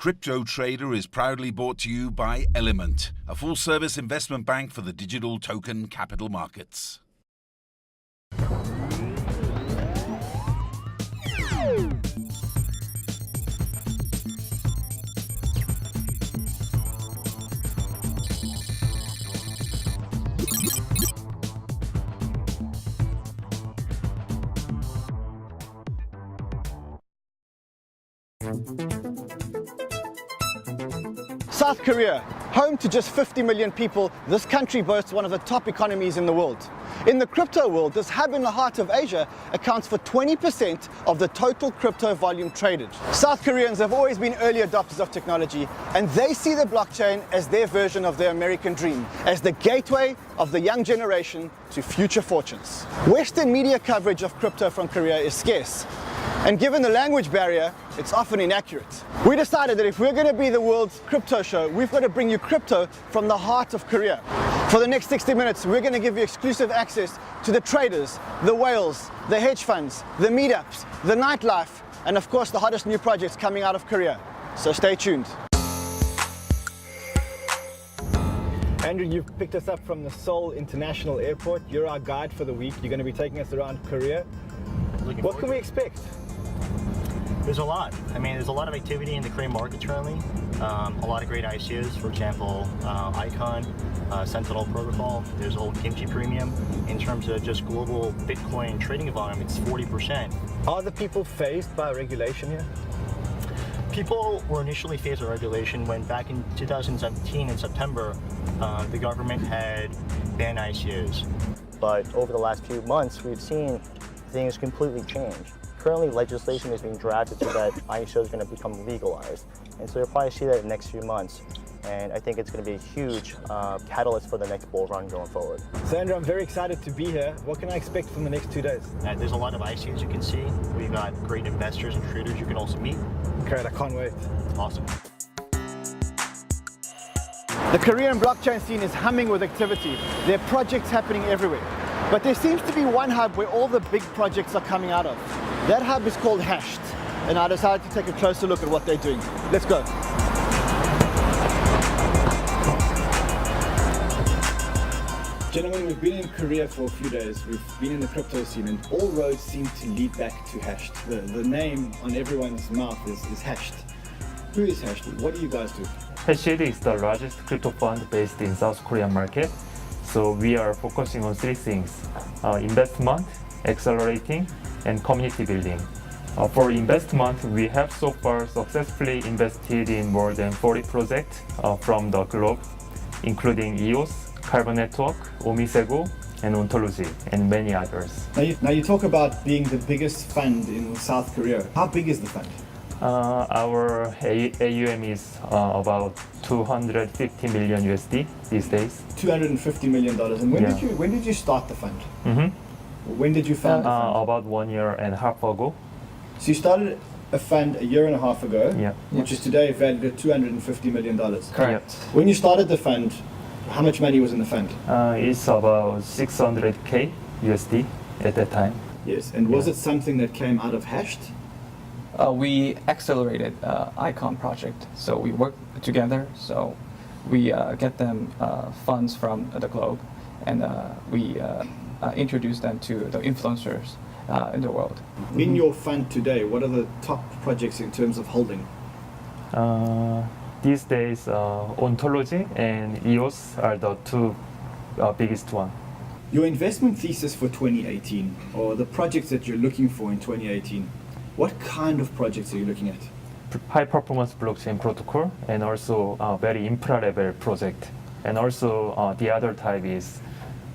Crypto Trader is proudly brought to you by Element, a full-service investment bank for the digital token capital markets. South Korea, home to just 50 million people, this country boasts one of the top economies in the world. In the crypto world, this hub in the heart of Asia accounts for 20% of the total crypto volume traded. South Koreans have always been early adopters of technology, and they see the blockchain as their version of the American dream, as the gateway of the young generation to future fortunes. Western media coverage of crypto from Korea is scarce, and given the language barrier, it's often inaccurate. We decided that if we're going to be the world's crypto show, we've got to bring you crypto from the heart of Korea. For the next 60 minutes, we're going to give you exclusive access to the traders, the whales, the hedge funds, the meetups, the nightlife, and of course the hottest new projects coming out of Korea. So stay tuned. Andrew, you've picked us up from the Seoul International Airport. You're our guide for the week. You're going to be taking us around Korea. What can we expect? There's a lot. I mean, there's a lot of activity in the Korean market currently. A lot of great ICOs, for example, Icon, Sentinel Protocol. There's old Kimchi Premium. In terms of just global Bitcoin trading volume, it's 40%. Are the people phased by regulation here? People were initially phased by regulation when back in 2017 in September, the government had banned ICOs. But over the last few months, we've seen things completely change. Currently, legislation is being drafted so that ICO is going to become legalized. And so you'll probably see that in the next few months. And I think it's going to be a huge catalyst for the next bull run going forward. So Andrew, I'm very excited to be here. What can I expect from the next 2 days? There's a lot of ICOs you can see. We've got great investors and traders you can also meet. Great, I can't wait. Awesome. The Korean blockchain scene is humming with activity. There are projects happening everywhere. But there seems to be one hub where all the big projects are coming out of. That hub is called Hashed, and I decided to take a closer look at what they're doing. Let's go. Gentlemen, we've been in Korea for a few days. We've been in the crypto scene, and all roads seem to lead back to Hashed. The name on everyone's mouth is Hashed. Who is Hashed? What do you guys do? Hashed is the largest crypto fund based in South Korean market. So we are focusing on three things: investment, accelerating, and community building. For investment, we have so far successfully invested in more than 40 projects from the globe, including EOS, Carbon Network, Omisego, and Ontology, and many others. Now you talk about being the biggest fund in South Korea. How big is the fund? Our AUM is about 250 million USD these days. $250 million. And when did you start the fund? When did you found the fund? About 1.5 years ago. So you started a fund a year and a half ago, Yeah. which is today valued at $250 million. Correct. When you started the fund, how much money was in the fund? It's about 600K USD at that time. Yes, and was it something that came out of Hashed? We accelerated Icon project, so we work together. So we get them funds from the globe, and we introduce them to the influencers in the world. In your fund today, what are the top projects in terms of holding? These days, Ontology and EOS are the two biggest ones. Your investment thesis for 2018, or the projects that you're looking for in 2018, what kind of projects are you looking at? High performance blockchain protocol, and also a very infra level project. And also the other type is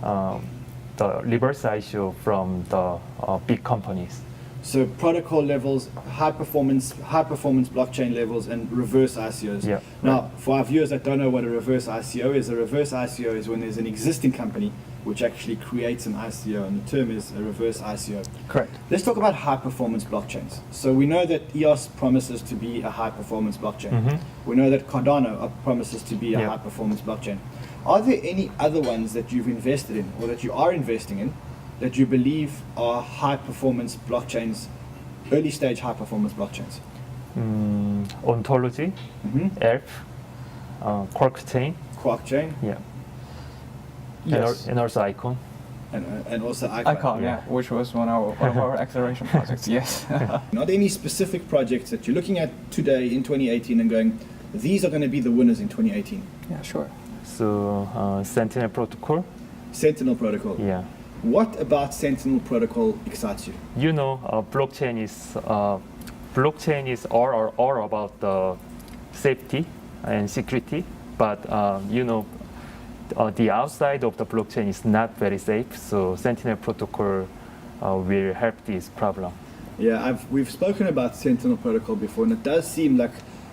the reverse ICO from the big companies. So protocol levels, high performance blockchain levels, and reverse ICOs. Yeah. Now, for our viewers that don't know what a reverse ICO is, a reverse ICO is when there's an existing company which actually creates an ICO, and the term is a reverse ICO. Correct. Let's talk about high performance blockchains. So we know that EOS promises to be a high performance blockchain. We know that Cardano promises to be a high performance blockchain. Are there any other ones that you've invested in, or that you are investing in, that you believe are high performance blockchains, early stage high performance blockchains? Ontology, ELF, Quark chain, Quark chain, yeah, Yes. and also Icon. and also icon. Icon, yeah, which was one of our acceleration projects. Yes. Are there any specific projects that you're looking at today in 2018 and going, these are going to be the winners in 2018? Yeah, sure. So Sentinel protocol, Sentinel protocol. yeah. What about Sentinel protocol excites you? You know, blockchain is all about the safety and security, but the outside of the blockchain is not very safe. So Sentinel protocol will help this problem. Yeah, we've spoken about Sentinel protocol before, and it does seem like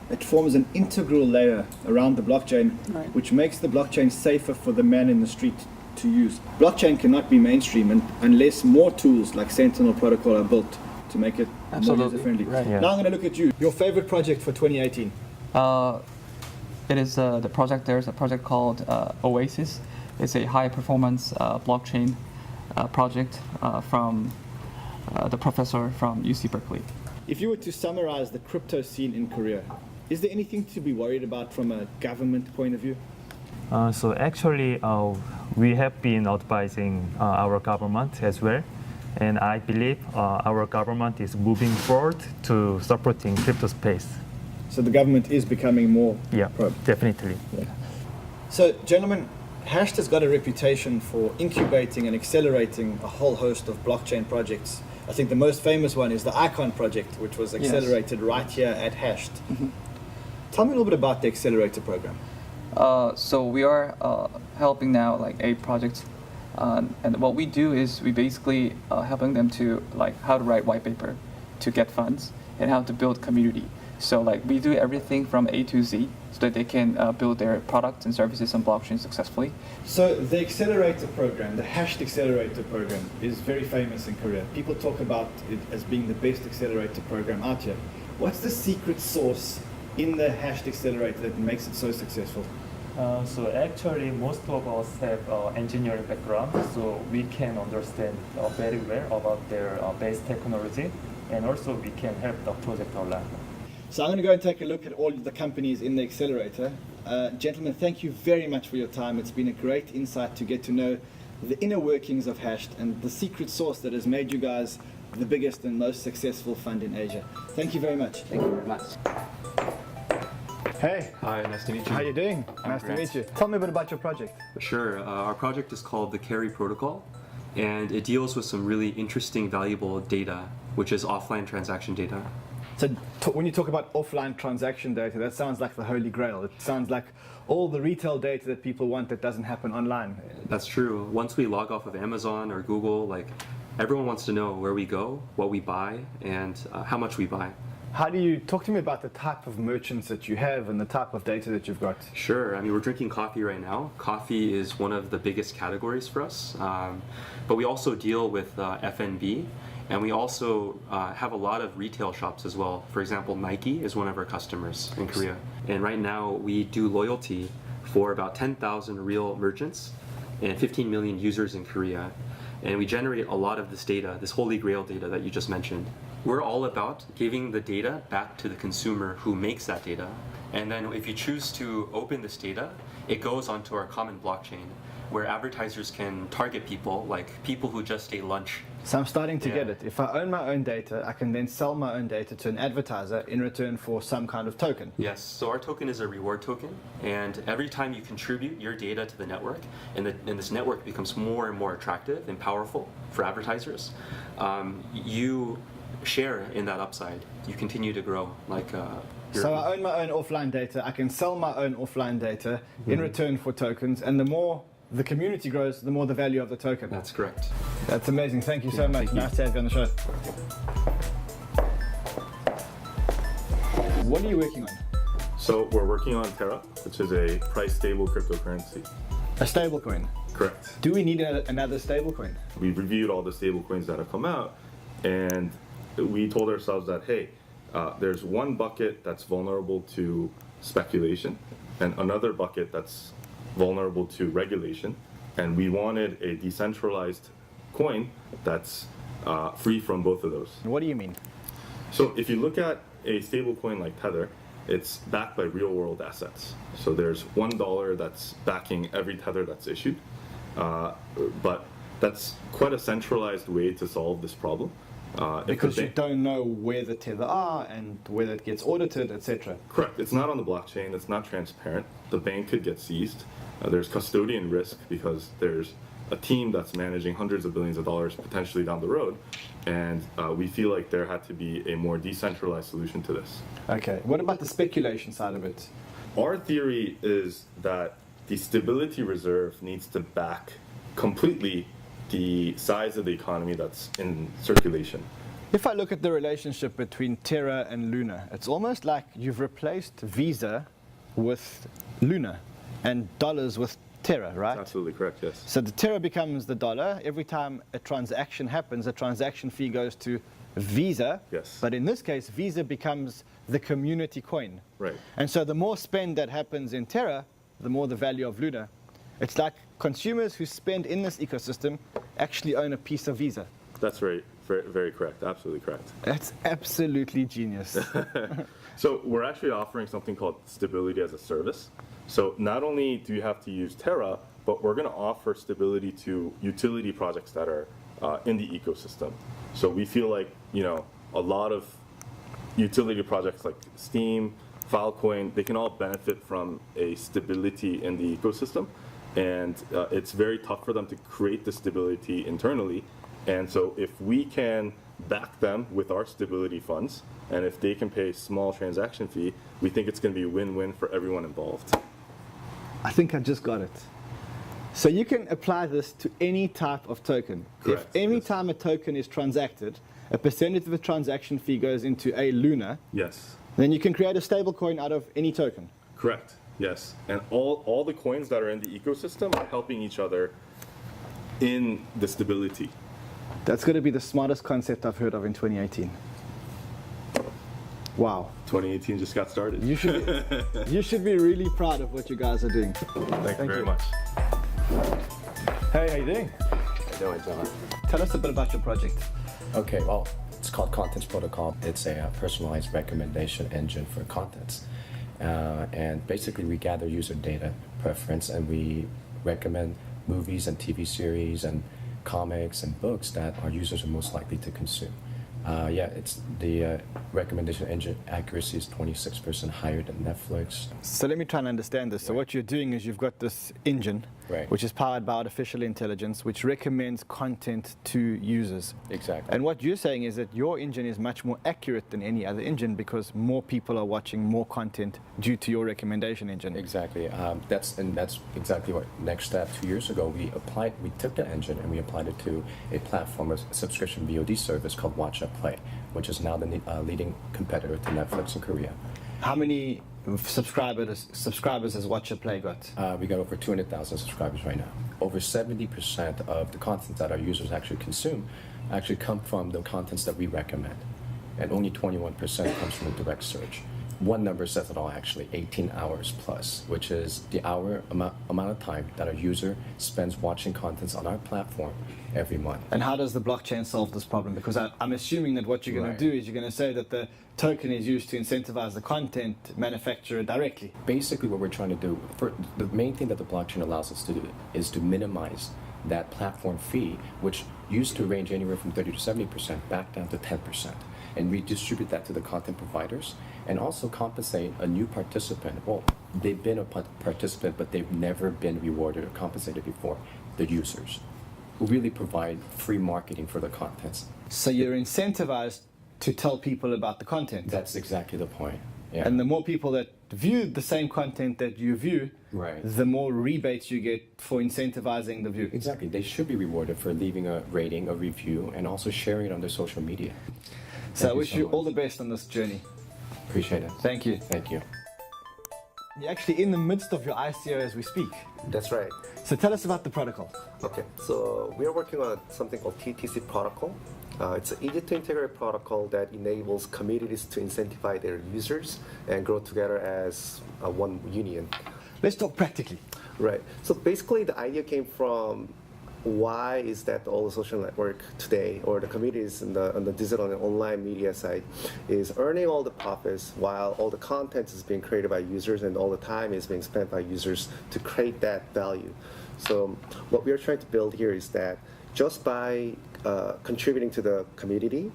it forms an integral layer around the blockchain, Right. which makes the blockchain safer for the man in the street to use. Blockchain cannot be mainstream unless more tools like Sentinel protocol are built to make it more Absolutely. user-friendly. Right. Yeah. Now I'm going to look at you. Your favorite project for 2018? It is the project. There's a project called Oasis. It's a high-performance blockchain project from the professor from UC Berkeley. If you were to summarize the crypto scene in Korea, is there anything to be worried about from a government point of view? So actually, we have been advising our government as well, and I believe our government is moving forward to supporting crypto space. So the government is becoming more Yeah, pro. definitely. So, gentlemen, Hashed has got a reputation for incubating and accelerating a whole host of blockchain projects. I think the most famous one is the Icon project, which was accelerated right here at Hashed. Tell me a little bit about the accelerator program. So we are helping now like 8 projects, and what we do is we basically helping them to like how to write white paper to get funds and how to build community. So like we do everything from A to Z so that they can build their products and services on blockchain successfully. So the accelerator program, the Hashed accelerator program, is very famous in Korea. People talk about it as being the best accelerator program out here. What's the secret sauce in the Hashed accelerator that makes it so successful? So actually, most of us have engineering background, so we can understand very well about their base technology, and also we can help the project a lot. So I'm going to go and take a look at all of the companies in the accelerator. Gentlemen, thank you very much for your time. It's been a great insight to get to know the inner workings of Hashed and the secret sauce that has made you guys the biggest and most successful fund in Asia. Thank you very much. Thank you very much. Hey, Hi, nice to meet you. how you doing? Nice Grant. to meet you. Tell me a bit about your project. Sure. Our project is called the Carry Protocol, and it deals with some really interesting, valuable data, which is offline transaction data. So when you talk about offline transaction data, that sounds like the holy grail. It sounds like all the retail data that people want that doesn't happen online. That's true. Once we log off of Amazon or Google, everyone wants to know where we go, what we buy, and how much we buy. How do you talk to me about the type of merchants that you have and the type of data that you've got? Sure. I mean, we're drinking coffee right now. Coffee is one of the biggest categories for us, but we also deal with F&B. And we also have a lot of retail shops as well. For example, Nike is one of our customers in Korea. And right now we do loyalty for about 10,000 real merchants and 15 million users in Korea. And we generate a lot of this data, this holy grail data that you just mentioned. We're all about giving the data back to the consumer who makes that data. And then if you choose to open this data, it goes onto our common blockchain where advertisers can target people, like people who just ate lunch. So I'm starting to Yeah. get it. If I own my own data, I can then sell my own data to an advertiser in return for some kind of token. Yes, so our token is a reward token, and every time you contribute your data to the network, and this network becomes more and more attractive and powerful for advertisers, you share in that upside. You continue to grow. So I own my own offline data. I can sell my own offline data in return for tokens, and the more the community grows, the more the value of the token. That's correct. That's amazing. Thank you so much. thank you. Nice to have you on the show. What are you working on? So we're working on Terra, which is a price-stable cryptocurrency. A stablecoin. Correct. Do we need another stablecoin? We've reviewed all the stablecoins that have come out, and we told ourselves that, hey, there's one bucket that's vulnerable to speculation, and another bucket that's vulnerable to regulation, and we wanted a decentralized coin that's free from both of those. What do you mean? So if you look at a stablecoin like Tether, it's backed by real-world assets. So there's $1 that's backing every Tether that's issued, but that's quite a centralized way to solve this problem. Because you don't know where the tether are and whether it gets audited, etc. Correct. It's not on the blockchain. It's not transparent. The bank could get seized. There's custodian risk because there's a team that's managing hundreds of billions of dollars potentially down the road. And we feel like there had to be a more decentralized solution to this. Okay. What about the speculation side of it? Our theory is that the stability reserve needs to back completely the size of the economy that's in circulation. If I look at the relationship between Terra and Luna, it's almost like you've replaced Visa with Luna and dollars with Terra, right? That's absolutely correct, yes. So the Terra becomes the dollar. Every time a transaction happens, a transaction fee goes to Visa. Yes. But in this case, Visa becomes the community coin. Right. And so the more spend that happens in Terra, the more the value of Luna. It's like consumers who spend in this ecosystem actually own a piece of Visa. That's right. Very, very correct. Absolutely correct. That's absolutely genius. So we're actually offering something called stability as a service. So not only do you have to use Terra, but we're going to offer stability to utility projects that are in the ecosystem. So we feel like, a lot of utility projects like Steam, Filecoin, they can all benefit from a stability in the ecosystem. And it's very tough for them to create the stability internally. And so if we can back them with our stability funds, and if they can pay a small transaction fee, we think it's going to be a win-win for everyone involved. I think I just got it. So you can apply this to any type of token. Correct, If any yes. time a token is transacted, a percentage of the transaction fee goes into a Luna, Yes, then you can create a stable coin out of any token. correct. Yes, and all the coins that are in the ecosystem are helping each other in the stability. That's going to be the smartest concept I've heard of in 2018. Wow. 2018 just got started. You should be really proud of what you guys are doing. Thank you very much. Hey, how you doing? How you doing, John? Tell us a bit about your project. Okay, well, it's called Contents Protocol. It's a personalized recommendation engine for contents. And basically, we gather user data preference and we recommend movies and TV series and comics and books that our users are most likely to consume. It's the recommendation engine accuracy is 26% higher than Netflix. So let me try and understand this. So what you're doing is you've got this engine, Right. which is powered by artificial intelligence, which recommends content to users. Exactly. And what you're saying is that your engine is much more accurate than any other engine because more people are watching more content due to your recommendation engine. Exactly. That's exactly what next step. 2 years ago, we took the engine and we applied it to a platform, a subscription VOD service called Watch Up Play, which is now the leading competitor to Netflix in Korea. How many subscribers has Watch Your Play got? We got over 200,000 subscribers right now. Over 70% of the content that our users actually consume actually come from the contents that we recommend, and only 21% comes from a direct search. One number says it all, actually, 18 hours plus, which is the amount of time that a user spends watching contents on our platform every month. And how does the blockchain solve this problem? Because I'm assuming that what you're going Right. to do is you're going to say that the token is used to incentivize the content manufacturer directly. Basically, what we're trying to do, the main thing that the blockchain allows us to do is to minimize that platform fee, which used to range anywhere from 30 to 70%, back down to 10%, and redistribute that to the content providers, and also compensate a new participant. Well, they've been a participant, but they've never been rewarded or compensated before, the users, who really provide free marketing for the contents. So you're incentivized to tell people about the content. That's exactly the point. Yeah. And the more people that view the same content that you view, Right. the more rebates you get for incentivizing the view. Exactly. They should be rewarded for leaving a rating, a review, and also sharing it on their social media. So I Thank wish so you much. all the best on this journey. Appreciate it. Thank you. Thank you. You're actually in the midst of your ICO as we speak. That's right. So tell us about the protocol. Okay, so we are working on something called TTC protocol. It's an easy to integrate protocol that enables communities to incentivize their users and grow together as one union. Let's talk practically. Right. So basically, the idea came from why is that all the social network today, or the communities on the digital and online media side, is earning all the profits while all the content is being created by users and all the time is being spent by users to create that value. So what we are trying to build here is that just by contributing to the community,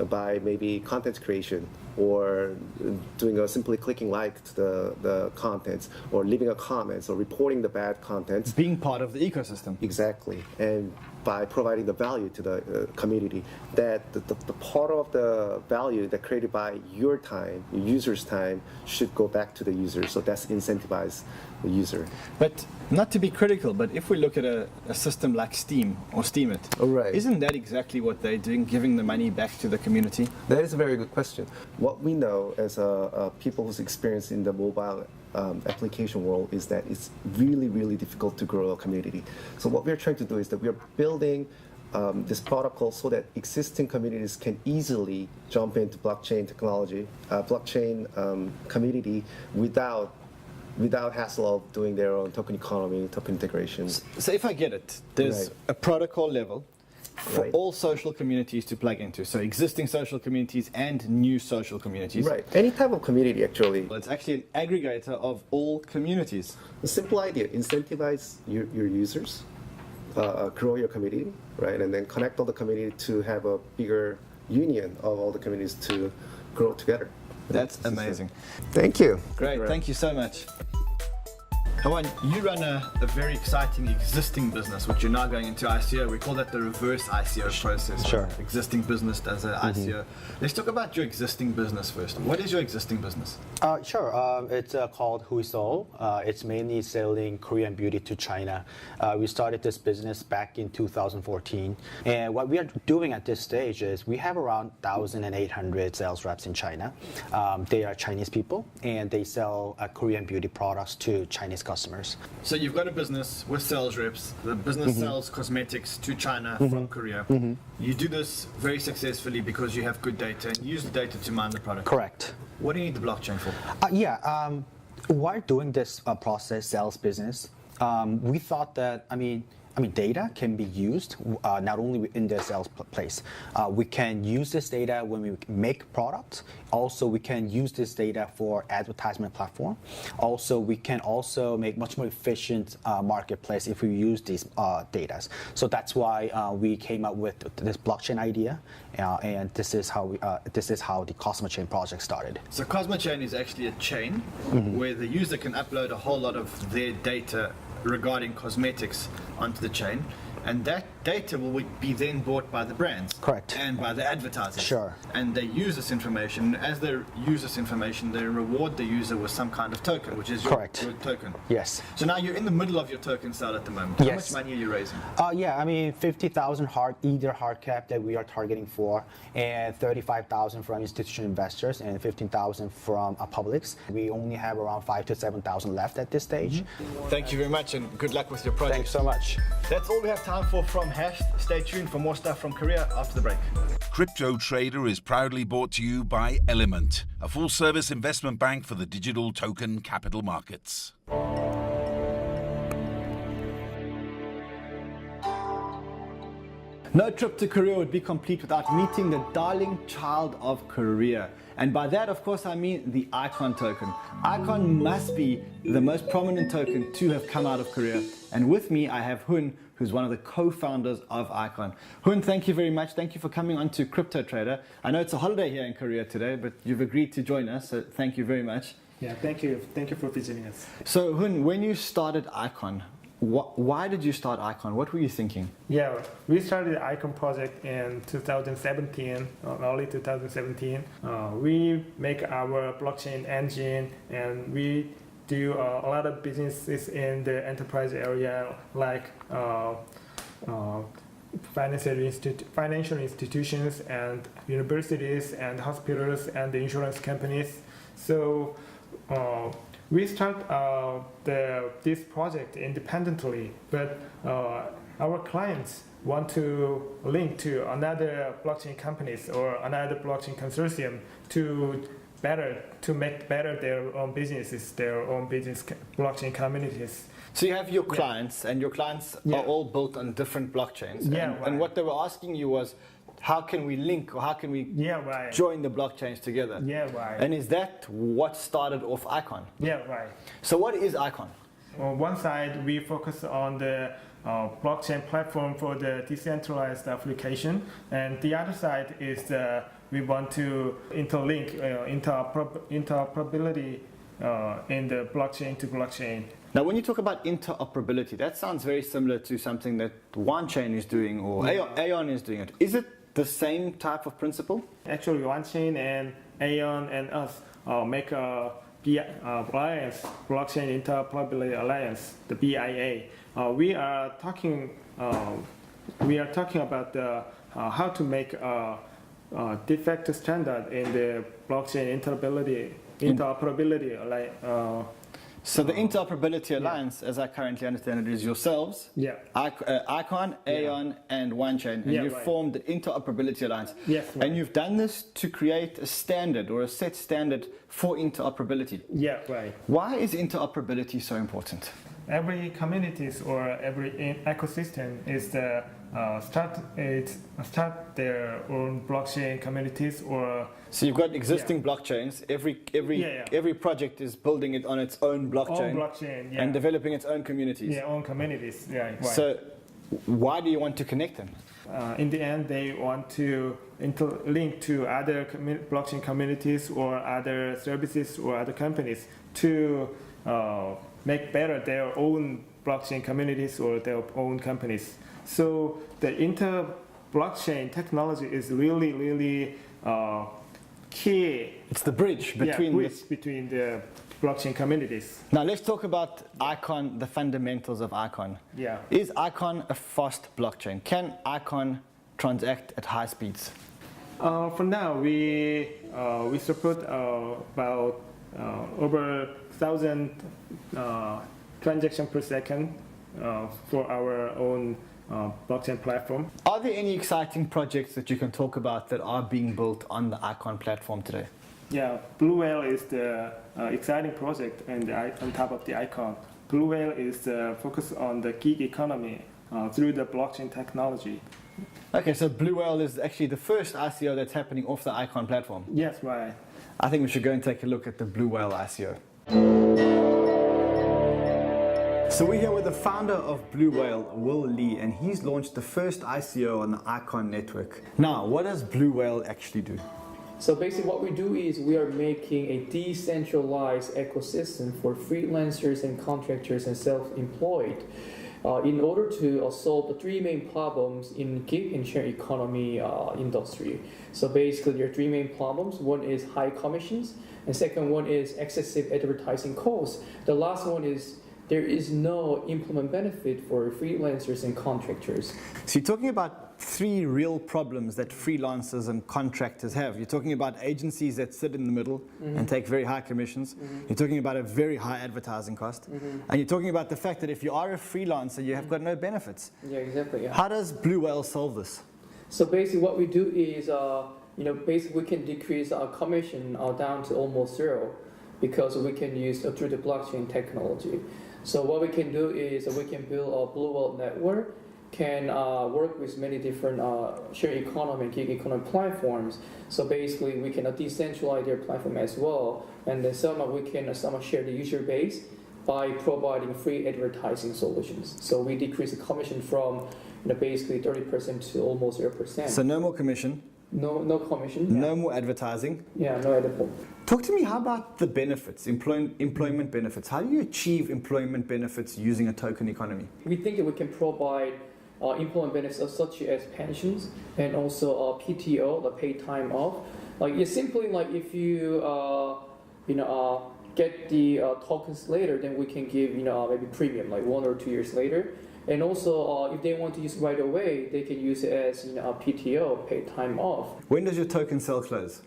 by maybe content creation or doing simply clicking like to the contents or leaving a comment or reporting the bad content. Being part of the ecosystem. Exactly. And by providing the value to the community, that the part of the value that created by your time, your user's time, should go back to the user. So that's incentivize the user. But not to be critical, but if we look at a system like Steam or Steemit, Right. isn't that exactly what they're doing, giving the money back to the community? That is a very good question. What we know as people who's experienced in the mobile application world is that it's really, really difficult to grow a community. So what we're trying to do is that we're building this protocol so that existing communities can easily jump into blockchain technology, blockchain community without hassle of doing their own token economy, token integrations. So if I get it, there's Right. a protocol level for Right. all social communities to plug into. So existing social communities and new social communities. Right. Any type of community, actually. Well, it's actually an aggregator of all communities. A simple idea: incentivize your users, grow your community, right, and then connect all the community to have a bigger union of all the communities to grow together. That's amazing. Thank you. Great, thank you so much. Hawan, you run a very exciting existing business, which you're now going into ICO. We call that the reverse ICO process. Sure. Existing business as an ICO. Let's talk about your existing business first. What is your existing business? Sure. It's called Huiso. It's mainly selling Korean beauty to China. We started this business back in 2014. And what we are doing at this stage is we have around 1,800 sales reps in China. They are Chinese people, and they sell Korean beauty products to Chinese customers. So you've got a business with sales reps. The business sells cosmetics to China from Korea. You do this very successfully because you have good data and use the data to mine the product. Correct. What do you need the blockchain for? While doing this process sales business, we thought that, data can be used not only in the sales place. We can use this data when we make products. Also, we can use this data for advertisement platform. Also, we can also make much more efficient marketplace if we use these data. So that's why we came up with this blockchain idea, and this is how the Cosmo Chain project started. So Cosmo Chain is actually a chain where the user can upload a whole lot of their data regarding cosmetics onto the chain, and that data will be then bought by the brands. Correct. And by the advertisers. Sure. And they use this information. As they use this information, they reward the user with some kind of token, which is your token. Yes. So now you're in the middle of your token sale at the moment. Yes. How much money are you raising? 50,000 hard cap that we are targeting for, and 35,000 from institutional investors, and 15,000 from publics. We only have around 5,000 to 7,000 left at this stage. Thank you very much, and good luck with your project. Thanks so much. That's all we have time for from Hash. Stay tuned for more stuff from Korea after the break. Crypto Trader is proudly brought to you by Element, a full-service investment bank for the digital token capital markets. No trip to Korea would be complete without meeting the darling child of Korea. And by that, of course, I mean the Icon token. Icon must be the most prominent token to have come out of Korea. And with me, I have Hun, who's one of the co-founders of Icon. Hun, thank you very much. Thank you for coming on to Crypto Trader. I know it's a holiday here in Korea today, but you've agreed to join us, so thank you very much. Yeah, thank you. Thank you for visiting us. So Hun, when you started Icon, why did you start Icon? What were you thinking? Yeah, we started the Icon project in 2017, early 2017. We make our blockchain engine, and we do a lot of businesses in the enterprise area, like financial institutions and universities and hospitals and the insurance companies. So we start this project independently, but our clients want to link to another blockchain companies or another blockchain consortium to better to make better their own businesses, their own business blockchain communities. So you have your clients, and your clients are all built on different blockchains. Yeah, and what they were asking you was, how can we link or how can we join the blockchains together? Yeah, right. And is that what started off Icon? Yeah, right. So what is Icon? On one side, we focus on the blockchain platform for the decentralized application, and the other side is we want to interlink interoperability in the blockchain to blockchain. Now, when you talk about interoperability, that sounds very similar to something that OneChain is doing or Aeon is doing. Is it the same type of principle? Actually, OneChain and Aeon and us make a alliance, Blockchain Interoperability Alliance, the BIA. We are talking about how to make a de facto standard in the blockchain interoperability alliance. So the Interoperability Alliance, as I currently understand it, is yourselves, Icon, Aeon, and OneChain, and you formed the Interoperability Alliance. Yes, right. And you've done this to create a standard or a set standard for interoperability. Yeah, right. Why is interoperability so important? Every communities or every ecosystem is start their own blockchain communities or. So you've got existing blockchains. Every project is building it on its own blockchain, and developing its own communities. Yeah, own communities. Yeah. Right. So why do you want to connect them? In the end, they want to interlink to other blockchain communities or other services or other companies to make better their own blockchain communities or their own companies. So the inter-blockchain technology is really key. It's the bridge between the blockchain communities. Now let's talk about Icon, the fundamentals of Icon. Yeah. Is Icon a fast blockchain? Can Icon transact at high speeds? For now, we support about over 1,000 transactions per second for our own blockchain platform. Are there any exciting projects that you can talk about that are being built on the Icon platform today? Yeah, Blue Whale is the exciting project and on top of the Icon. Blue Whale is focused on the gig economy through the blockchain technology. Okay, so Blue Whale is actually the first ICO that's happening off the Icon platform. Yes, right. I think we should go and take a look at the Blue Whale ICO. So we're here with the founder of Blue Whale, Will Lee, and he's launched the first ICO on the Icon network. Now, what does Blue Whale actually do? So basically what we do is we are making a decentralized ecosystem for freelancers and contractors and self-employed in order to solve the three main problems in gig and share economy industry. So basically there are three main problems. One is high commissions, and second one is excessive advertising costs. The last one is there is no implement benefit for freelancers and contractors. So you're talking about three real problems that freelancers and contractors have. You're talking about agencies that sit in the middle and take very high commissions. You're talking about a very high advertising cost. And you're talking about the fact that if you are a freelancer, you have got no benefits. Yeah, exactly. Yeah. How does Blue Whale solve this? So basically what we do is, basically we can decrease our commission down to almost zero because we can use through the blockchain technology. So what we can do is we can build a Blue Whale network, can work with many different share economy and gig economy platforms. So basically we can decentralize their platform as well, and then we can share the user base by providing free advertising solutions. So we decrease the commission from basically 30% to almost 0%. So no more commission. No commission. Yeah. No more advertising. Yeah, no advertising. Talk to me, how about the benefits, employment benefits? How do you achieve employment benefits using a token economy? We think that we can provide employment benefits such as pensions and also PTO, the paid time off. It's simply like if you get the tokens later, then we can give maybe premium like 1 or 2 years later. And also, if they want to use right away, they can use it as PTO, paid time off. When does your token sale close?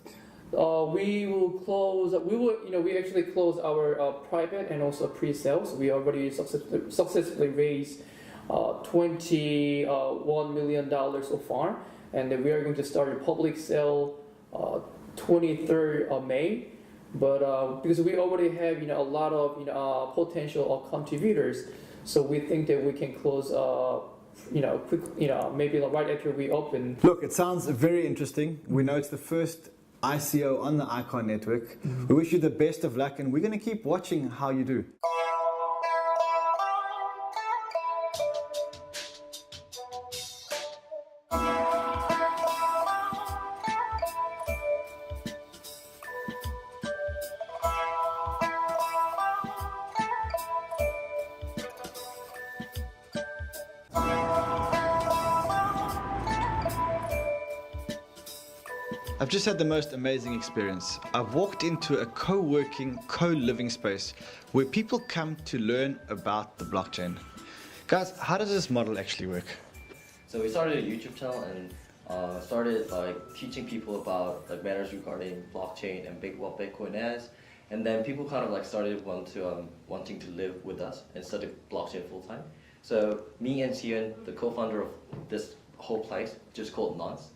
We will close. We actually close our private and also pre-sales. We already successfully raised $21 million so far, and we are going to start a public sale 23rd of May. But because we already have a lot of potential contributors, so we think that we can close quick, maybe right after we open. Look, it sounds very interesting. We know it's the first ICO on the Icon network. We wish you the best of luck, and we're going to keep watching how you do. I've just had the most amazing experience. I've walked into a co-working, co-living space where people come to learn about the blockchain. Guys, how does this model actually work? So we started a YouTube channel and started teaching people about matters regarding blockchain and what Bitcoin is, and then people kind of started wanting to live with us and study blockchain full time. So me and Sion, the co-founder of this whole place, just called Nonce,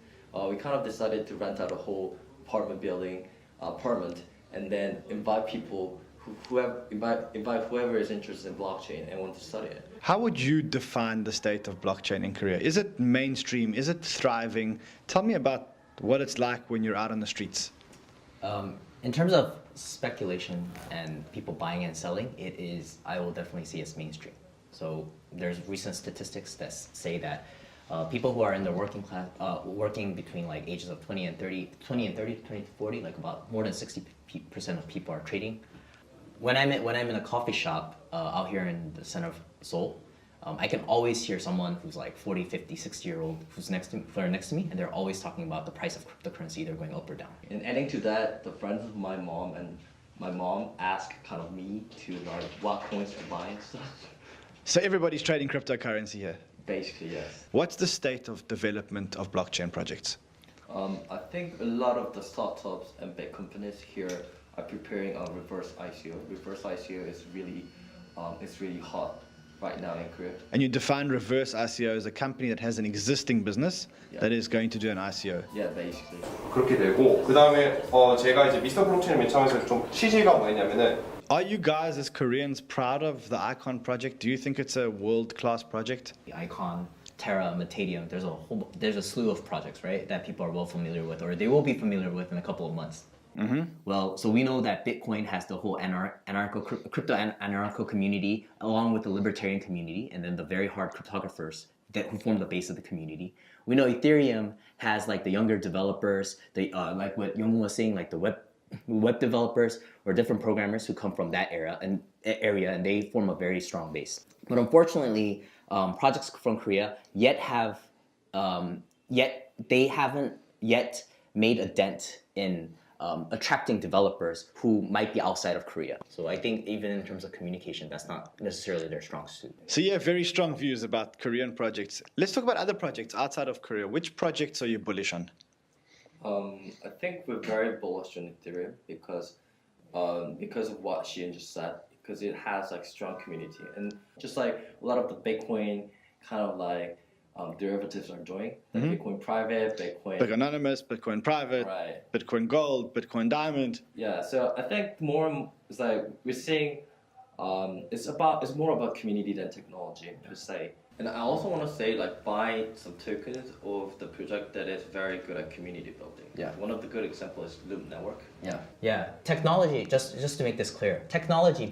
we kind of decided to rent out a whole apartment and then invite people invite whoever is interested in blockchain and want to study it. How would you define the state of blockchain in Korea? Is it mainstream? Is it thriving? Tell me about what it's like when you're out on the streets. In terms of speculation and people buying and selling, I will definitely see as mainstream. So there's recent statistics that say that people who are in the working class, working between ages of 20 and 30 to 40, about more than 60% of people are trading. When I'm in a coffee shop out here in the center of Seoul, I can always hear someone who's 40, 50, 60-year-old who's next to me, and they're always talking about the price of cryptocurrency, either going up or down. And adding to that, the friends of my mom ask kind of me to what coins to buy and stuff. So everybody's trading cryptocurrency here? Basically, yes. What's the state of development of blockchain projects? I think a lot of the startups and big companies here are preparing a reverse ICO. Reverse ICO is really hot right now in Korea. And you define reverse ICO as a company that has an existing business that is going to do an ICO. Yeah, basically. 그렇게 되고 그다음에 제가 이제 미스터 블록체인 맨 처음에서 좀 취지가 뭐였냐면은. Are you guys as Koreans proud of the Icon project? Do you think it's a world-class project? The Icon, Terra, Metadium, there's a slew of projects, right, that people are well familiar with, or they will be familiar with in a couple of months. Mm-hmm. Well, so we know that Bitcoin has the whole crypto anarcho community, along with the libertarian community, and then the very hard cryptographers who form the base of the community. We know Ethereum has the younger developers, like what Young was saying, the web developers or different programmers who come from that area, and they form a very strong base. But unfortunately, projects from Korea haven't yet made a dent in attracting developers who might be outside of Korea. So I think even in terms of communication, that's not necessarily their strong suit. So you have very strong views about Korean projects. Let's talk about other projects outside of Korea. Which projects are you bullish on? I think we're very bullish on Ethereum because of what Xian just said, because it has strong community, and just a lot of the Bitcoin kind of derivatives are doing, Bitcoin private, Bitcoin anonymous, Bitcoin private, right. Bitcoin gold, Bitcoin diamond. Yeah, so I think more is we're seeing it's more about community than technology per se. And I also want to say buy some tokens of the project that is very good at community building. Yeah. One of the good examples is Loop Network. Yeah. Technology, just to make this clear,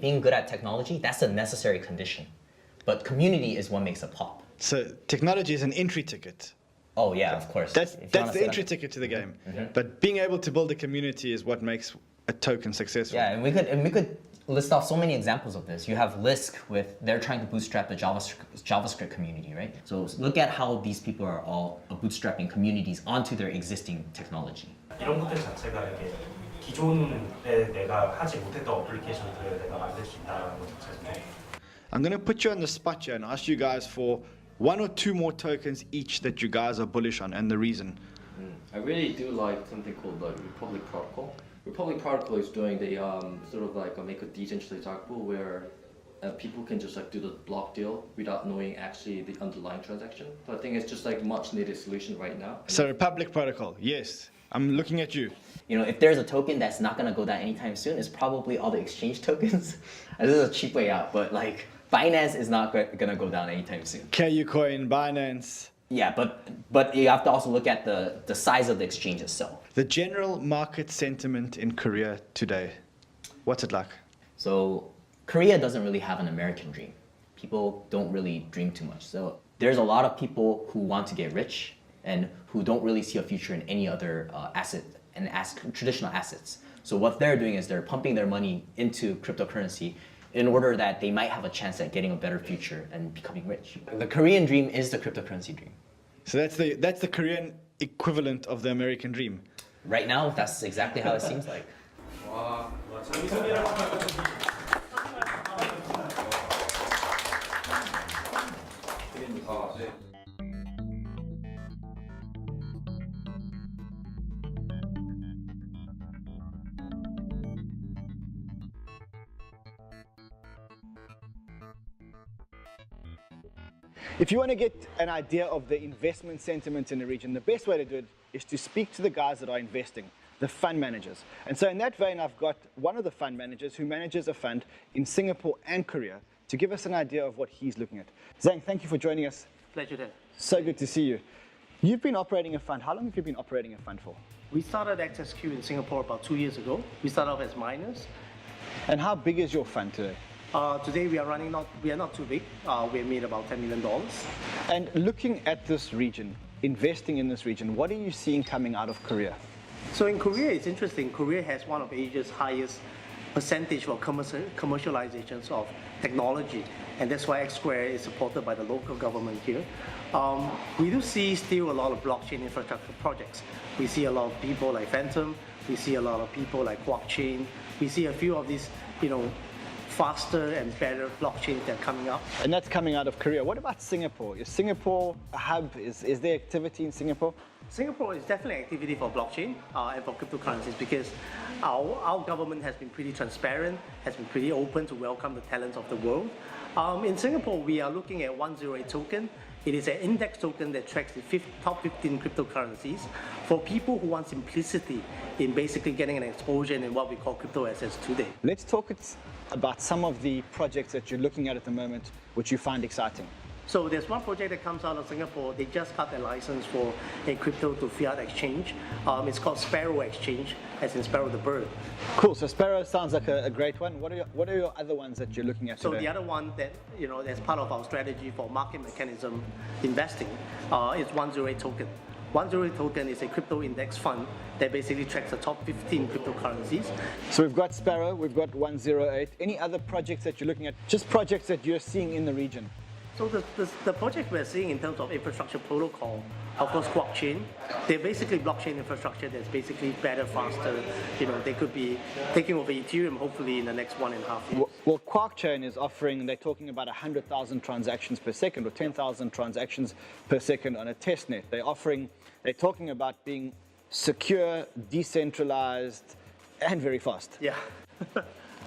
being good at technology, that's a necessary condition. But community is what makes it pop. So technology is an entry ticket. Oh yeah, of course. That's the entry ticket to the game. Mm-hmm. But being able to build a community is what makes a token successful. Yeah, and we could list off so many examples of this. You have Lisk they're trying to bootstrap the JavaScript community, right? So look at how these people are all bootstrapping communities onto their existing technology. 이런 것들 자체가 이게 기존에 내가 하지 못했던 어플리케이션들을 내가 만들 수 있다는 것 자체가. I'm going to put you on the spot here and ask you guys for 1 or 2 more tokens each that you guys are bullish on, and the reason. I really do like something called the Republic Protocol. Republic Protocol is doing the sort of make a decentralized dark pool where people can just do the block deal without knowing actually the underlying transaction. So I think it's just much needed solution right now. So Republic Protocol, yes. I'm looking at you. You know, if there's a token that's not gonna go down anytime soon, it's probably all the exchange tokens. This is a cheap way out, but like Binance is not gonna go down anytime soon. KU Coin, Binance. Yeah, but you have to also look at the size of the exchange itself. The general market sentiment in Korea today, what's it like? So Korea doesn't really have an American dream. People don't really dream too much. So there's a lot of people who want to get rich and who don't really see a future in any other traditional assets. So what they're doing is they're pumping their money into cryptocurrency in order that they might have a chance at getting a better future and becoming rich. The Korean dream is the cryptocurrency dream. So that's the Korean equivalent of the American dream. Right now, that's exactly how it seems like. If you want to get an idea of the investment sentiment in the region, the best way to do it is to speak to the guys that are investing, the fund managers. And so in that vein, I've got one of the fund managers who manages a fund in Singapore and Korea to give us an idea of what he's looking at. Zhang, thank you for joining us. Pleasure there. So good to see you. You've been operating a fund. How long have you been operating a fund for? We started XSQ in Singapore about 2 years ago. We started off as miners. And how big is your fund today? Today we are not too big. We made about $10 million. And looking at this region, investing in this region, what are you seeing coming out of Korea? So in Korea, it's interesting. Korea has one of Asia's highest percentage for commercializations of technology. And that's why X Square is supported by the local government here. We do see still a lot of blockchain infrastructure projects. We see a lot of people like Phantom. We see a lot of people like Blockchain. We see a few of these, faster and better blockchains that are coming up. And that's coming out of Korea. What about Singapore? Is Singapore a hub? Is there activity in Singapore? Singapore is definitely activity for blockchain and for cryptocurrencies because our government has been pretty transparent, has been pretty open to welcome the talents of the world. In Singapore, we are looking at 108 token. It is an index token that tracks the top 15 cryptocurrencies for people who want simplicity in basically getting an exposure in what we call crypto assets today. Let's talk about some of the projects that you're looking at the moment, which you find exciting. So there's one project that comes out of Singapore. They just got a license for a crypto to fiat exchange. It's called Sparrow Exchange, as in Sparrow the bird. Cool. So Sparrow sounds like a great one. What are your other ones that you're looking at today? So the other one that that's part of our strategy for market mechanism investing is 108 token. 108 token is a crypto index fund that basically tracks the top 15 cryptocurrencies. So we've got Sparrow, we've got 108. Any other projects that you're looking at? Just projects that you're seeing in the region? So the project we're seeing in terms of infrastructure protocol, of course, blockchain. They're basically blockchain infrastructure that's basically better, faster. They could be taking over Ethereum hopefully in the next 1.5 years. Well, Quarkchain is offering, they're talking about 100,000 transactions per second or 10,000 transactions per second on a testnet. They're talking about being secure, decentralized, and very fast. Yeah.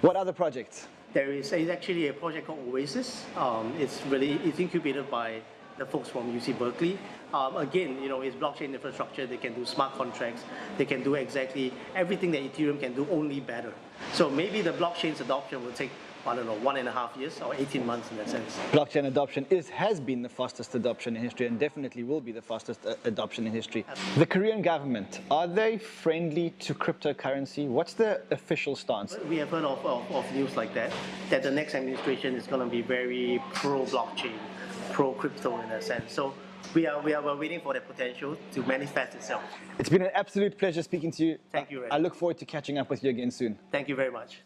What other projects? There is actually a project called Oasis. It's incubated by the folks from UC Berkeley. Again, it's blockchain infrastructure. They can do smart contracts. They can do exactly everything that Ethereum can do, only better. So maybe the blockchain's adoption will take, 1.5 years or 18 months in that sense. Blockchain adoption has been the fastest adoption in history and definitely will be the fastest adoption in history. The Korean government, are they friendly to cryptocurrency? What's the official stance? We have heard of news like that the next administration is going to be very pro-blockchain, pro-crypto in that sense. So we're waiting for the potential to manifest itself. It's been an absolute pleasure speaking to you. Thank you, Ray. I look forward to catching up with you again soon. Thank you very much.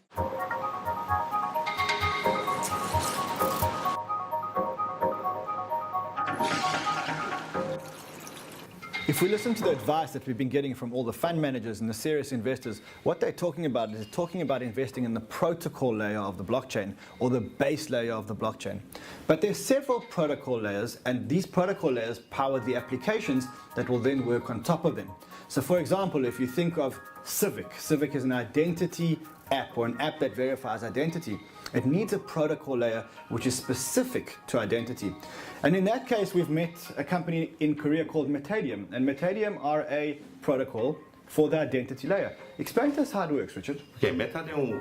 If we listen to the advice that we've been getting from all the fund managers and the serious investors, what they're talking about is talking about investing in the protocol layer of the blockchain or the base layer of the blockchain. But there's several protocol layers, and these protocol layers power the applications that will then work on top of them. So for example, if you think of Civic is an identity app or an app that verifies identity. It needs a protocol layer which is specific to identity. And in that case, we've met a company in Korea called Metadium. And Metadium are a protocol for the identity layer. Explain to us how it works, Richard. Okay, Metadium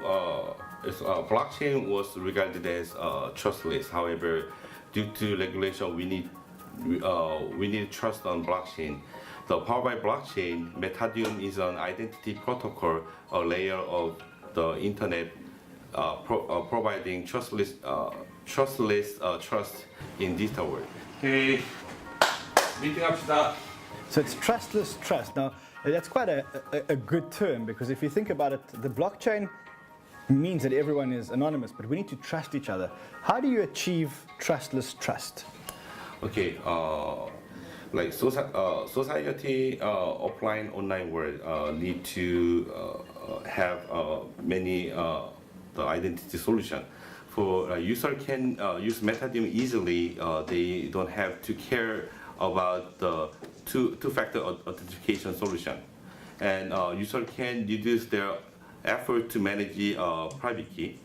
blockchain was regarded as trustless. However, due to regulation, we need trust on blockchain. The powered by blockchain, Metadium is an identity protocol, a layer of the internet, providing trustless trust in digital world. Okay, meeting 합시다. So it's trustless trust. Now, that's quite a good term, because if you think about it, the blockchain means that everyone is anonymous, but we need to trust each other. How do you achieve trustless trust? Okay, like society, offline, online world need to have many the identity solution. For user can use Metadium easily. They don't have to care about the two-factor authentication solution, and user can reduce their effort to manage the private key.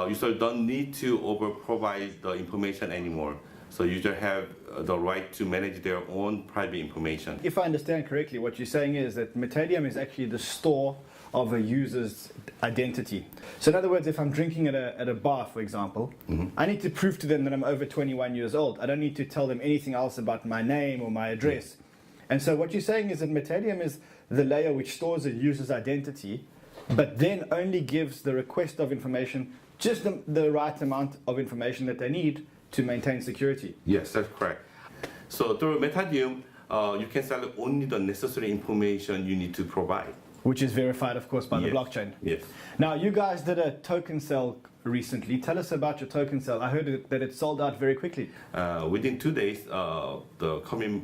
User don't need to over-provide the information anymore. So user have the right to manage their own private information. If I understand correctly, what you're saying is that Metadium is actually the store of a user's identity. So in other words, if I'm drinking at a bar, for example, I need to prove to them that I'm over 21 years old. I don't need to tell them anything else about my name or my address. And so what you're saying is that Metadium is the layer which stores a user's identity, but then only gives the request of information just the right amount of information that they need to maintain security. Yes, that's correct. So through Metadium, you can sell only the necessary information you need to provide. Which is verified, of course, by the Yes. blockchain. Yes. Now, you guys did a token sale recently. Tell us about your token sale. I heard that it sold out very quickly. Within 2 days, the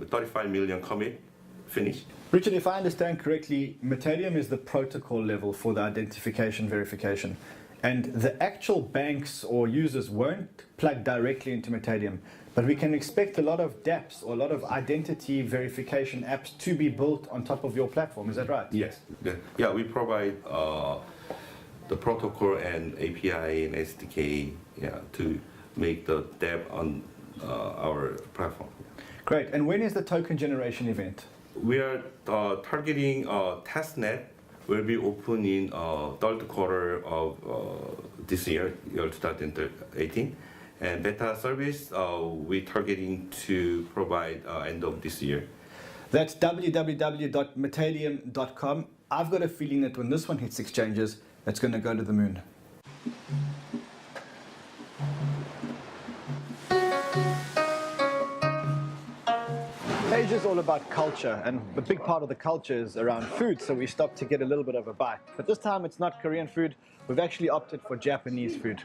35 million commit finished. Richard, if I understand correctly, Metadium is the protocol level for the identification verification. And the actual banks or users won't plug directly into Metadium. But we can expect a lot of dApps or a lot of identity verification apps to be built on top of your platform. Is that right? Yes. Yeah, we provide the protocol and API and SDK to make the dApp on our platform. Great. And when is the token generation event? We are targeting testnet will be open in third quarter of this year 2018. And beta service, we're targeting to provide end of this year. That's www.metadium.com. I've got a feeling that when this one hits exchanges, it's going to go to the moon. Asia is all about culture, and a big part of the culture is around food, so we stopped to get a little bit of a bite. But this time it's not Korean food, we've actually opted for Japanese food.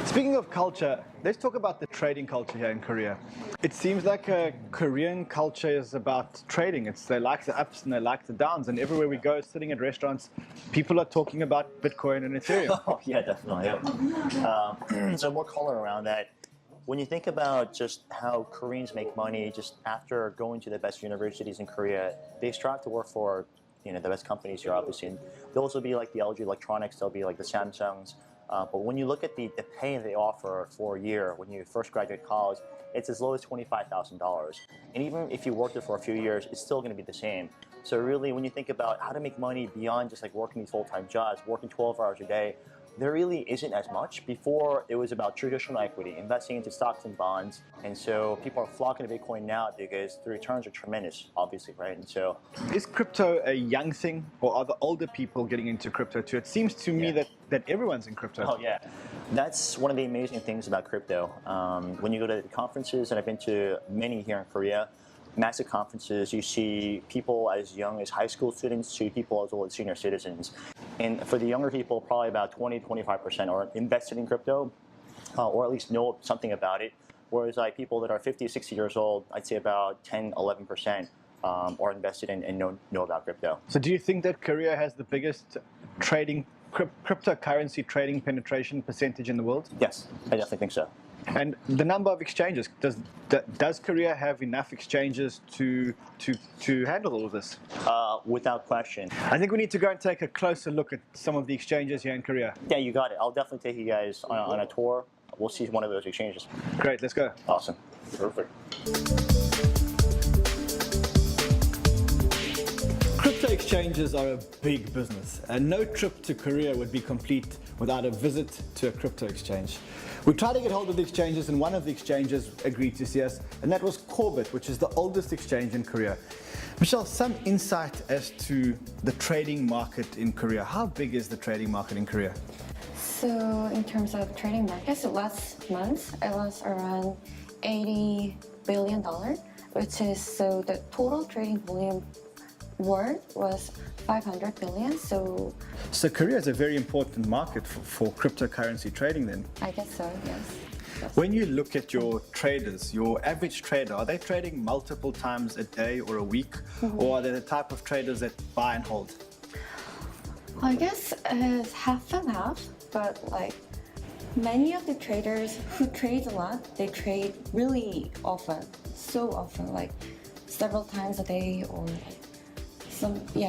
Speaking of culture, let's talk about the trading culture here in Korea. It seems like a Korean culture is about trading. They like the ups and they like the downs, and everywhere we go, sitting at restaurants, people are talking about Bitcoin and Ethereum. Oh, yeah, definitely. Yeah. So more color around that. When you think about just how Koreans make money, just after going to the best universities in Korea, they strive to work for the best companies here, obviously. And those will be like the LG Electronics, they'll be like the Samsungs. But when you look at the pay they offer for a year when you first graduate college, it's as low as $25,000. And even if you worked there for a few years, it's still going to be the same. So really, when you think about how to make money beyond just like working these full-time jobs, working 12 hours a day, there really isn't as much. Before, it was about traditional equity, investing into stocks and bonds. And so people are flocking to Bitcoin now because the returns are tremendous, obviously, right? And so, is crypto a young thing, or are the older people getting into crypto too? It seems to me that everyone's in crypto. Oh, yeah. That's one of the amazing things about crypto. When you go to conferences, and I've been to many here in Korea, massive conferences, you see people as young as high school students to people as old as senior citizens. And for the younger people, probably about 20-25% are invested in crypto, or at least know something about it. Whereas like people that are 50, 60 years old, I'd say about 10-11% are invested in and know about crypto. So do you think that Korea has the biggest trading cryptocurrency trading penetration percentage in the world? Yes, I definitely think so. And the number of exchanges, does Korea have enough exchanges to handle all of this? Without question. I think we need to go and take a closer look at some of the exchanges here in Korea. Yeah, you got it. I'll definitely take you guys on a tour. We'll see one of those exchanges. Great, let's go. Awesome. Perfect. Crypto exchanges are a big business, and no trip to Korea would be complete without a visit to a crypto exchange. We tried to get hold of the exchanges, and one of the exchanges agreed to see us, and that was Corbett, which is the oldest exchange in Korea. Michelle, some insight as to the trading market in Korea. How big is the trading market in Korea? So in terms of trading markets, last month it was around $80 billion, which is, so the total trading volume world was 500 billion. So Korea is a very important market for cryptocurrency trading then. I guess so, yes. When you look at your traders, your average trader, are they trading multiple times a day or a week? Or are they the type of traders that buy and hold? I guess it's half and half, but like many of the traders who trade a lot, they trade really often, so often, like several times a day, or like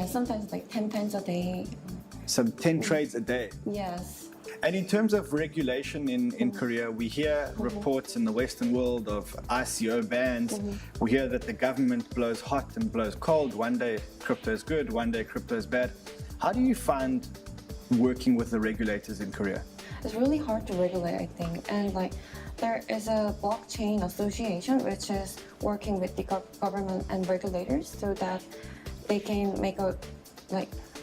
sometimes like 10 times a day. So 10 trades a day? Yes. And in terms of regulation in Korea, we hear reports in the Western world of ICO bans. We hear that the government blows hot and blows cold. One day crypto is good, one day crypto is bad. How do you find working with the regulators in Korea? It's really hard to regulate, I think. And like there is a blockchain association which is working with the government and regulators so that they can make a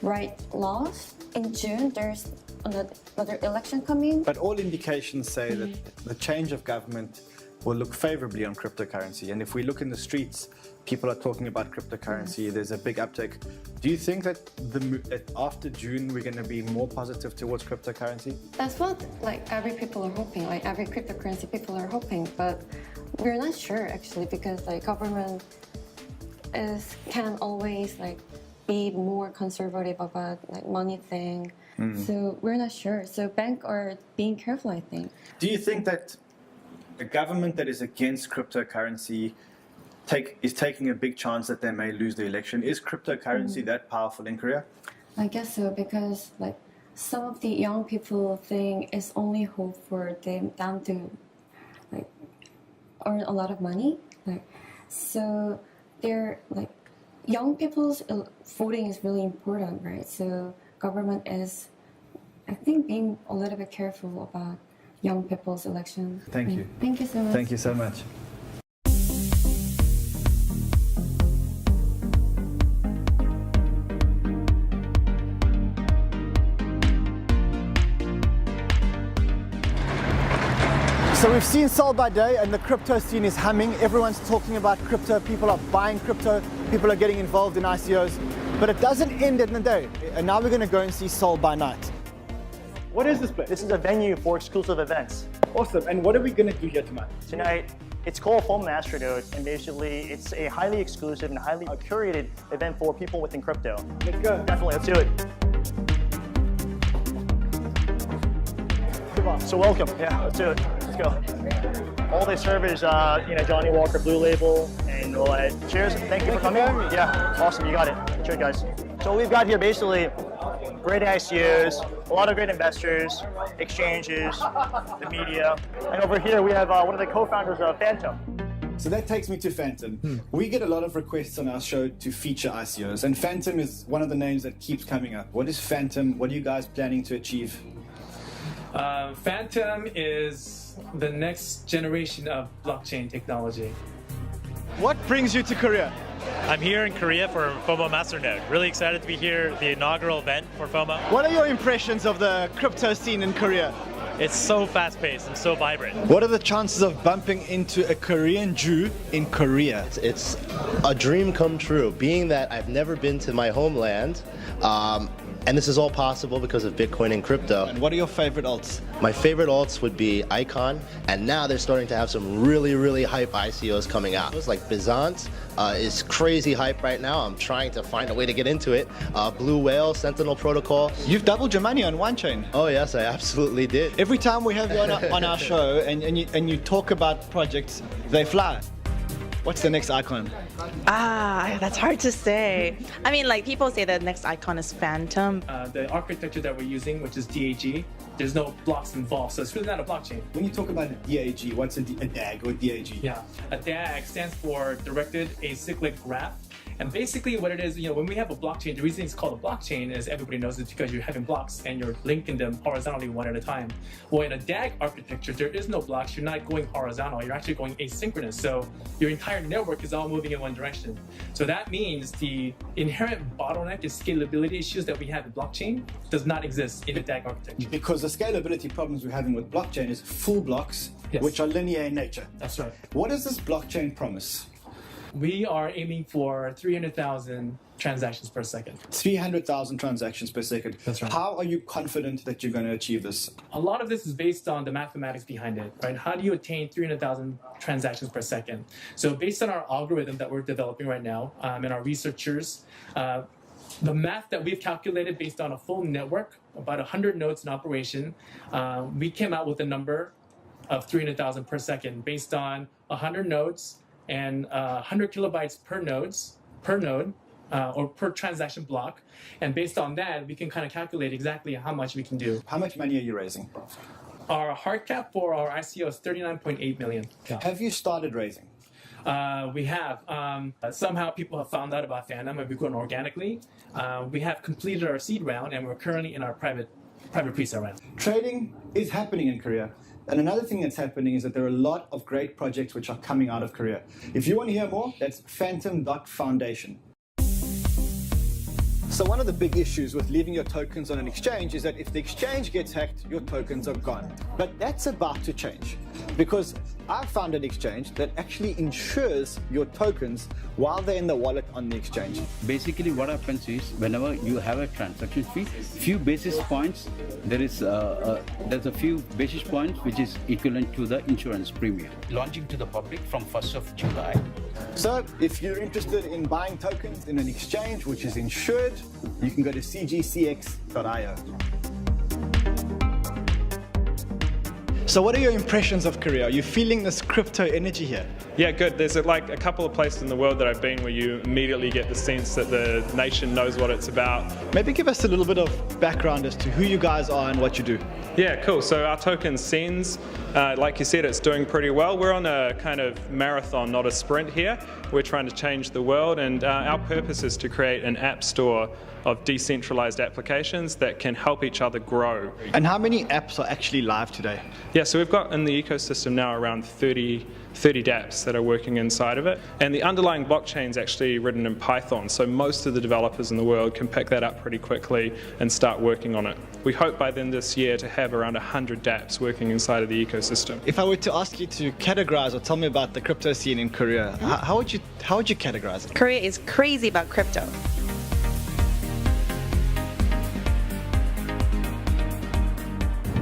right laws. In June, there's another election coming. But all indications say that the change of government will look favorably on cryptocurrency. And if we look in the streets, people are talking about cryptocurrency. There's a big uptake. Do you think that after June we're going to be more positive towards cryptocurrency? That's what every people are hoping. Like every cryptocurrency people are hoping, but we're not sure actually, because government can always be more conservative about money thing. So we're not sure. So banks are being careful, I think. Do you think that a government that is against cryptocurrency is taking a big chance that they may lose the election? Is cryptocurrency that powerful in Korea? I guess so, because some of the young people think it's only hope for them to earn a lot of money. So they're young people's voting is really important, right? So government is, I think, being a little bit careful about young people's election. Thank you. Thank you so much. Thank you so much. So we've seen Sol by day and the crypto scene is humming. Everyone's talking about crypto. People are buying crypto. People are getting involved in ICOs. But it doesn't end in the day. And now we're going to go and see Sol by night. What is this place? This is a venue for exclusive events. Awesome. And what are we going to do here tonight? Tonight, it's called Foam Astronode, and basically it's a highly exclusive and highly curated event for people within crypto. Let's go. Definitely, let's do it. So welcome. Yeah, let's do it. Let's go. All they serve is, Johnny Walker Blue Label, and cheers. Thank you for coming. Yeah, awesome. You got it. Cheers, guys. So we've got here basically great ICOs, a lot of great investors, exchanges, the media, and over here we have one of the co-founders of Phantom. So that takes me to Phantom. We get a lot of requests on our show to feature ICOs, and Phantom is one of the names that keeps coming up. What is Phantom? What are you guys planning to achieve? Phantom is the next generation of blockchain technology. What brings you to Korea? I'm here in Korea for FOMO Masternode. Really excited to be here, the inaugural event for FOMO. What are your impressions of the crypto scene in Korea? It's so fast-paced and so vibrant. What are the chances of bumping into a Korean Jew in Korea? It's a dream come true, being that I've never been to my homeland. And this is all possible because of Bitcoin and crypto. And what are your favorite alts? My favorite alts would be Icon, and now they're starting to have some really, really hype ICOs coming out. It's like Bizant is crazy hype right now. I'm trying to find a way to get into it. Blue Whale, Sentinel Protocol. You've doubled your money on one chain. Oh yes, I absolutely did. Every time we have you on our show and you talk about projects, they fly. What's the next icon? That's hard to say. I mean, people say the next icon is Phantom. The architecture that we're using, which is DAG, There's no blocks involved, so it's really not a blockchain. When you talk about a DAG, what's a DAG or DAG? Yeah, a DAG stands for Directed Acyclic Graph. And basically what it is, when we have a blockchain, the reason it's called a blockchain is everybody knows it's because you're having blocks and you're linking them horizontally one at a time. Well, in a DAG architecture, there is no blocks. You're not going horizontal. You're actually going asynchronous. So your entire network is all moving in one direction. So that means the inherent bottleneck and scalability issues that we have in blockchain does not exist in a DAG architecture. Because the scalability problems we're having with blockchain is full blocks, which are linear in nature. That's right. What does this blockchain promise? We are aiming for 300,000 transactions per second. 300,000 transactions per second. That's right. How are you confident that you're going to achieve this? A lot of this is based on the mathematics behind it, right? How do you attain 300,000 transactions per second? So based on our algorithm that we're developing right now and our researchers, the math that we've calculated based on a full network, about 100 nodes in operation, we came out with a number of 300,000 per second based on 100 nodes and 100 kilobytes per node, or per transaction block. And based on that, we can kind of calculate exactly how much we can do. How much money are you raising? Our hard cap for our ICO is 39.8 million. Have you started raising? We have. Somehow people have found out about Phantom and we've grown organically. We have completed our seed round and we're currently in our private pre-sale round. Trading is happening in Korea. And another thing that's happening is that there are a lot of great projects which are coming out of Korea. If you want to hear more, that's phantom.foundation. So one of the big issues with leaving your tokens on an exchange is that if the exchange gets hacked, your tokens are gone. But that's about to change, because I found an exchange that actually insures your tokens while they're in the wallet on the exchange. Basically what happens is whenever you have a transaction fee, few basis points, there's a few basis points which is equivalent to the insurance premium. Launching to the public from 1st of July. So if you're interested in buying tokens in an exchange which is insured, you can go to cgcx.io. So what are your impressions of Korea? Are you feeling this crypto energy here? Yeah, good. There's like a couple of places in the world that I've been where you immediately get the sense that the nation knows what it's about. Maybe give us a little bit of background as to who you guys are and what you do. Yeah, cool. So our token Sends, like you said, it's doing pretty well. We're on a kind of marathon, not a sprint here. We're trying to change the world, and our purpose is to create an app store of decentralized applications that can help each other grow. And how many apps are actually live today? Yeah, so we've got in the ecosystem now around 30 dApps that are working inside of it. And the underlying blockchain is actually written in Python, so most of the developers in the world can pick that up pretty quickly and start working on it. We hope by then this year to have around 100 dApps working inside of the ecosystem. If I were to ask you to categorize or tell me about the crypto scene in Korea, how would you categorize it? Korea is crazy about crypto.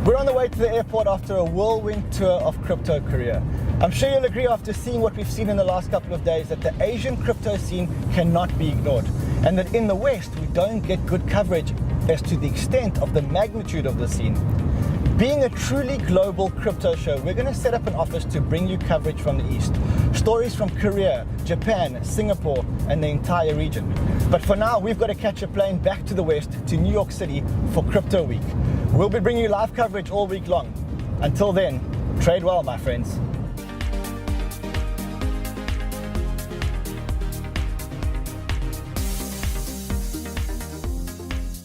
We're on the way to the airport after a whirlwind tour of crypto Korea. I'm sure you'll agree after seeing what we've seen in the last couple of days that the Asian crypto scene cannot be ignored, and that in the West we don't get good coverage as to the extent of the magnitude of the scene. Being a truly global crypto show, we're going to set up an office to bring you coverage from the East. Stories from Korea, Japan, Singapore, and the entire region. But for now, we've got to catch a plane back to the West, to New York City for Crypto Week. We'll be bringing you live coverage all week long. Until then, trade well, my friends.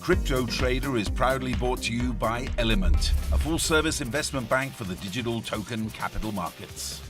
Crypto Trader is proudly brought to you by Element, a full-service investment bank for the digital token capital markets.